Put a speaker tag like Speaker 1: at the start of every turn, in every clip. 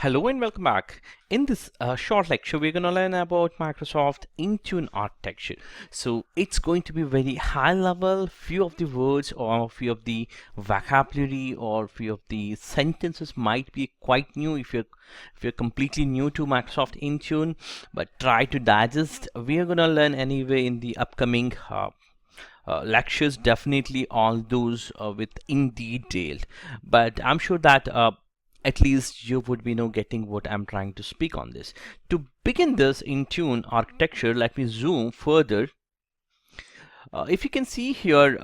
Speaker 1: Hello and welcome back. In this short lecture, we're going to learn about Microsoft Intune architecture. So it's going to be very high level. Few of the words or few of the vocabulary or few of the sentences might be quite new if you're completely new to Microsoft Intune, but try to digest. We are going to learn anyway in the upcoming lectures, definitely all those with in detail. But I'm sure that at least you would be getting what I'm trying to speak on this. To begin this Intune architecture, let me zoom further. If you can see here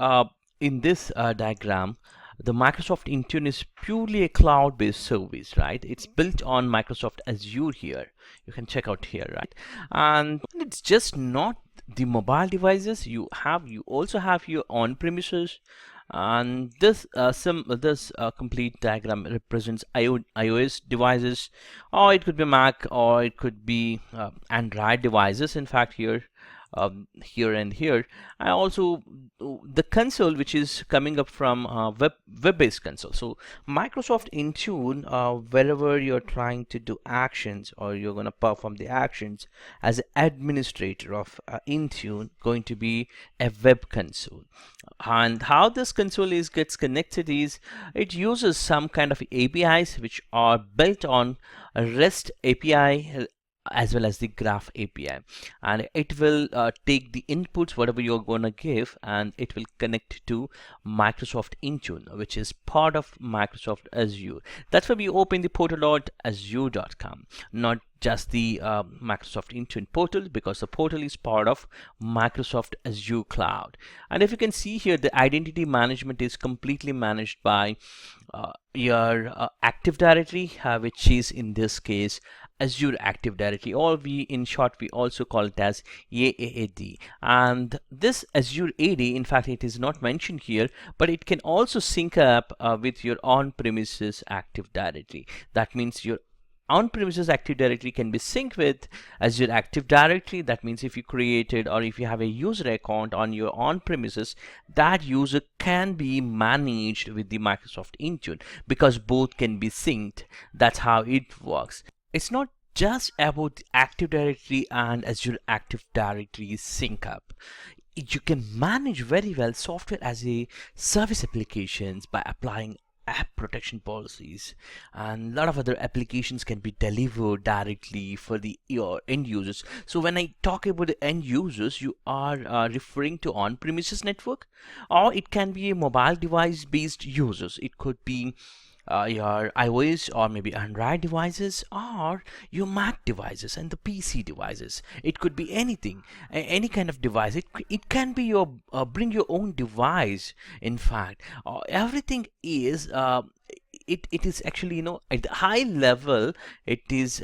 Speaker 1: in this diagram, the Microsoft Intune is purely a cloud-based service, right? It's built on Microsoft Azure here. You can check out here, right? And it's just not the mobile devices. You also have your on-premises, and this complete diagram represents iOS devices, or it could be Mac, or it could be Android devices. In fact, here and here, I also the console which is coming up from web-based console. So Microsoft Intune, wherever you're trying to do actions or you're going to perform the actions as an administrator of Intune, going to be a web console. And how this console gets connected is it uses some kind of APIs which are built on a REST API as well as the graph API, and it will take the inputs whatever you're gonna give, and it will connect to Microsoft Intune, which is part of Microsoft Azure. That's why we open the portal.azure.com, not just the Microsoft Intune portal, because the portal is part of Microsoft Azure Cloud. And if you can see here, the identity management is completely managed by your Active Directory, which is in this case Azure Active Directory, or in short we also call it as AAD. And this Azure AD, in fact, it is not mentioned here, but it can also sync up with your on-premises Active Directory. That means your on-premises Active Directory can be synced with Azure Active Directory. That means if you created or if you have a user account on your on-premises, that user can be managed with the Microsoft Intune, because both can be synced. That's how it works. It's not just about the Active Directory and Azure Active Directory sync up. You can manage very well software as a service applications by applying app protection policies, and a lot of other applications can be delivered directly for your end users. So when I talk about the end users, you are referring to on-premises network, or it can be a mobile device based users. It could be your iOS or maybe Android devices, or your Mac devices and the PC devices. It could be anything, any kind of device. It can be your bring your own device. In fact, everything is it is actually, at the high level, it is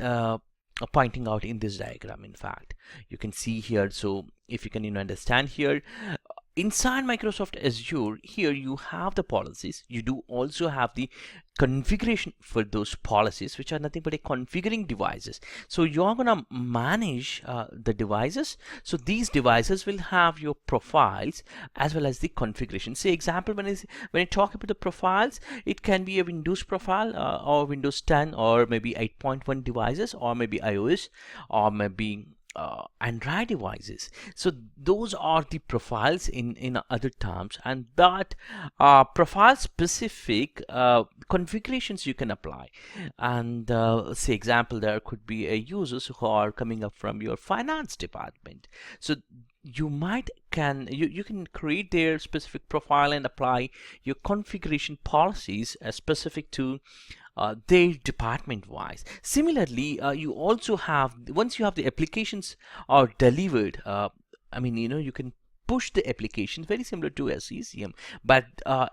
Speaker 1: pointing out in this diagram. In fact, you can see here. So if you can understand here, inside Microsoft Azure, here you have the policies. You do also have the configuration for those policies, which are nothing but a configuring devices. So you're gonna manage the devices. So these devices will have your profiles as well as the configuration. Say example, when I talk about the profiles, it can be a Windows profile or Windows 10 or maybe 8.1 devices, or maybe iOS, or maybe Android devices. So those are the profiles in other terms, and that profile specific configurations you can apply. And say example, there could be a users who are coming up from your finance department. So you can create their specific profile and apply your configuration policies specific to their department wise. Similarly, you also have, once you have the applications are delivered, you can push the applications very similar to SCCM, but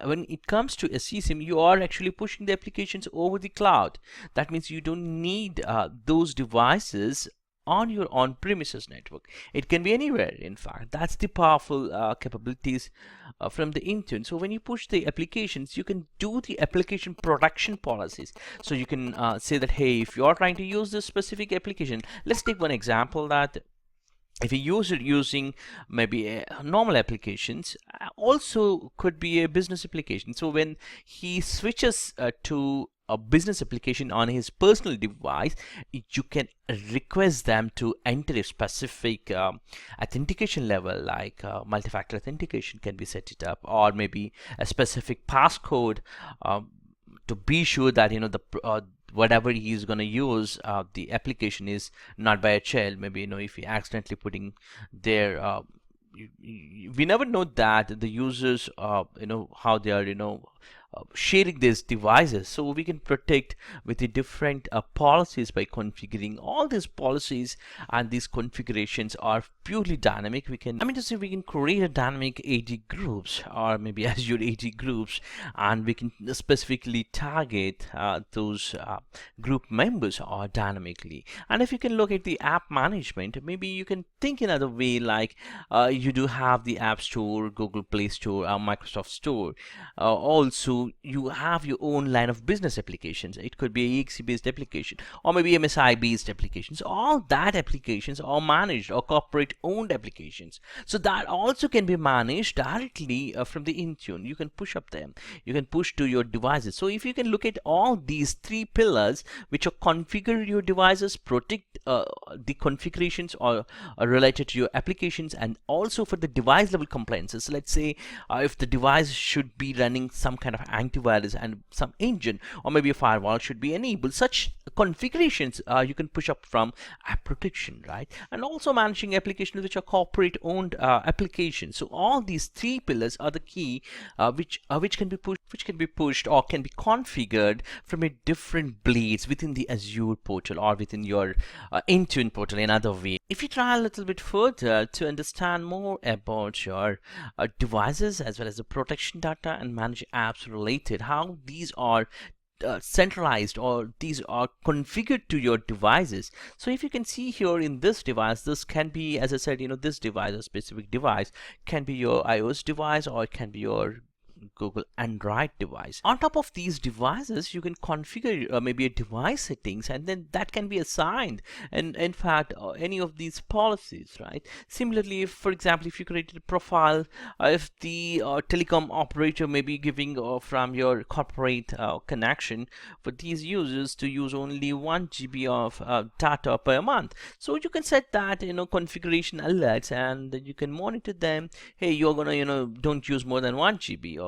Speaker 1: when it comes to SCCM, you are actually pushing the applications over the cloud. That means you don't need those devices on your on-premises network. It can be anywhere. In fact, that's the powerful capabilities from the Intune. So when you push the applications, you can do the application protection policies. So you can say that, hey, if you are trying to use this specific application, let's take one example, that if a user using maybe normal applications, also could be a business application. So when he switches to a business application on his personal device, you can request them to enter a specific authentication level, like multi-factor authentication can be set it up, or maybe a specific passcode, to be sure that the whatever he is going to use, the application is not by a child. Maybe if he accidentally putting their we never know that the users how they are sharing these devices. So we can protect with the different policies by configuring all these policies, and these configurations are purely dynamic. We can, we can create a dynamic AD groups, or maybe Azure AD groups, and we can specifically target those group members dynamically. And if you can look at the app management, maybe you can think another way, like you do have the App Store, Google Play Store, Microsoft Store. Also, you have your own line of business applications. It could be a EXE based application, or maybe MSI based applications. All that applications are managed, or corporate owned applications, so that also can be managed directly from the Intune. You can push up them, you can push to your devices. So if you can look at all these three pillars, which are configure your devices, protect the configurations or related to your applications, and also for the device level compliances. Let's say if the device should be running some kind of antivirus and some engine, or maybe a firewall should be enabled, such configurations you can push up from app protection, right? And also managing applications which are corporate owned applications. So all these three pillars are the key, which can be pushed or can be configured from a different blades within the Azure portal, or within your Intune portal in other way. If you try a little bit further to understand more about your devices as well as the protection data and manage apps related, how these are centralized, or these are configured to your devices. So if you can see here in this device, this can be, as I said, this device, a specific device, can be your iOS device, or it can be your Google Android device. On top of these devices, you can configure maybe a device settings, and then that can be assigned, and in fact any of these policies, right? Similarly, if, for example, if you created a profile, if the telecom operator may be giving from your corporate connection for these users to use only 1 GB of data per month, so you can set that configuration alerts, and you can monitor them. Hey, you're gonna don't use more than 1 GB of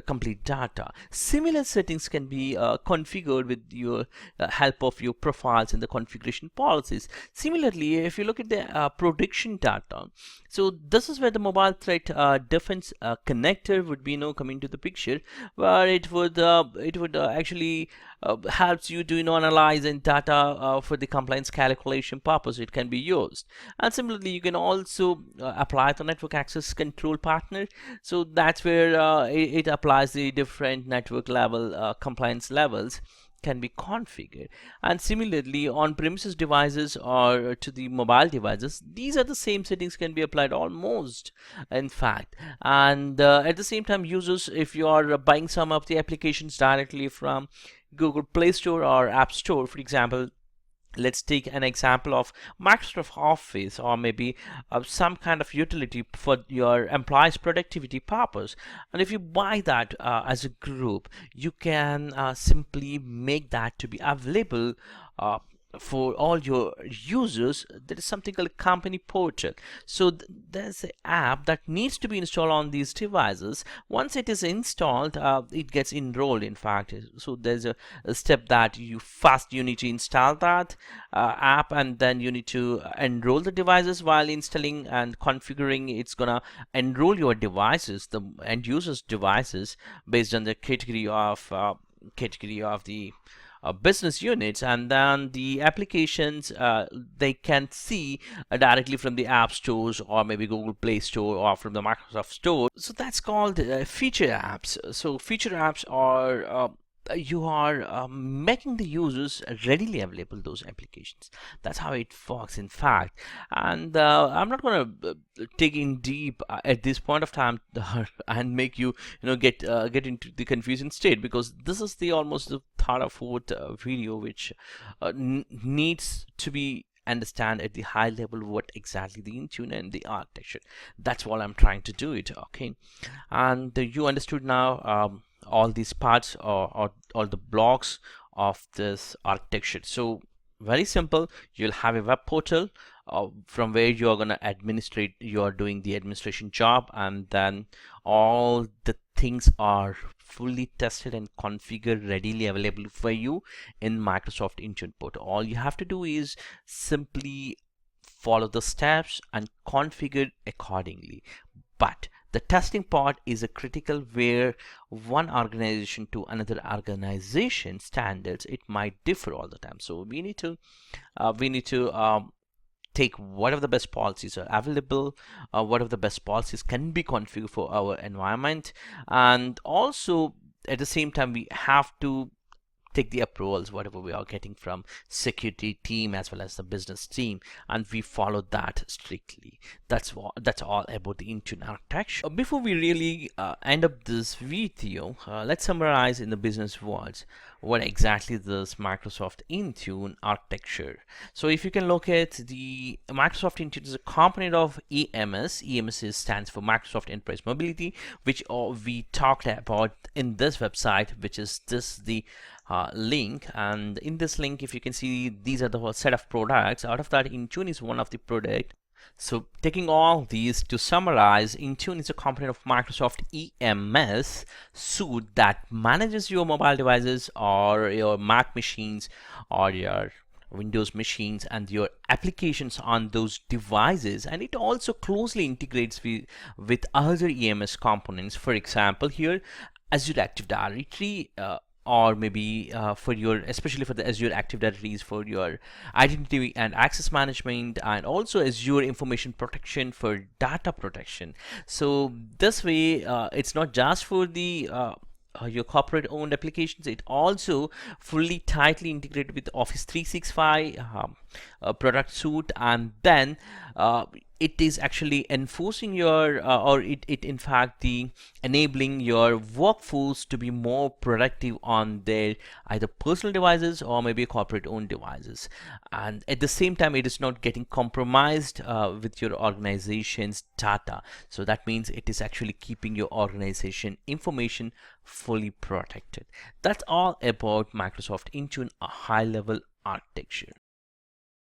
Speaker 1: complete data. Similar settings can be configured with your help of your profiles and the configuration policies. Similarly, if you look at the prediction data, so this is where the mobile threat defense connector would be coming to the picture, where it would actually helps you to analyze and data for the compliance calculation purpose. It can be used. And similarly, you can also apply the network access control partner. So that's where it applies the different network level compliance levels can be configured. And similarly, on premises devices or to the mobile devices, these are the same settings can be applied almost, in fact. And at the same time, users, if you are buying some of the applications directly from Google Play Store or App Store, for example, let's take an example of Microsoft Office, or maybe some kind of utility for your employees productivity purpose, and if you buy that as a group, you can simply make that to be available for all your users. There is something called a company portal. So there's an app that needs to be installed on these devices. Once it is installed, it gets enrolled, in fact. So there's a step that you need to install that app, and then you need to enroll the devices. While installing and configuring, it's gonna enroll your devices, the end users devices, based on the category of the business units, and then the applications they can see directly from the app stores, or maybe Google Play Store, or from the Microsoft Store. So that's called feature apps. So feature apps are you are making the users readily available those applications. That's how it works, in fact. And I'm not going to dig in deep at this point of time and make you get into the confusion state, because this is the almost the third or fourth video which needs to be understand at the high level what exactly the Intune and the architecture. That's what I'm trying to do it. Okay, and you understood now all these parts or all the blocks of this architecture. So very simple. You'll have a web portal from where you're going to administrate, you're doing the administration job, and then all the things are fully tested and configured, readily available for you in Microsoft Intune portal. All you have to do is simply follow the steps and configure accordingly. But the testing part is a critical, where one organization to another organization standards, it might differ all the time. So we need to take whatever the best policies are available, whatever the best policies can be configured for our environment, and also at the same time we have to take the approvals whatever we are getting from security team as well as the business team, and we follow that strictly. That's all about the Intune architecture. Before we really end up this video, let's summarize in the business words what exactly this Microsoft Intune architecture. So if you can look at the Microsoft Intune is a component of EMS. EMS stands for Microsoft Enterprise Mobility, which we talked about in this website, which is the link. And in this link, if you can see, these are the whole set of products. Out of that, Intune is one of the product. So taking all these to summarize, Intune is a component of Microsoft EMS suite that manages your mobile devices or your Mac machines or your Windows machines and your applications on those devices, and it also closely integrates with other EMS components. For example, here Azure Active Directory, or maybe for your, especially for the Azure Active Directories, for your identity and access management, and also Azure information protection for data protection. So this way, it's not just for the your corporate owned applications, it also fully tightly integrated with Office 365 product suite, and then it is actually enforcing your or it in fact the enabling your workforce to be more productive on their either personal devices or maybe corporate owned devices, and at the same time it is not getting compromised with your organization's data. So that means it is actually keeping your organization information fully protected. That's all about Microsoft Intune, a high level architecture.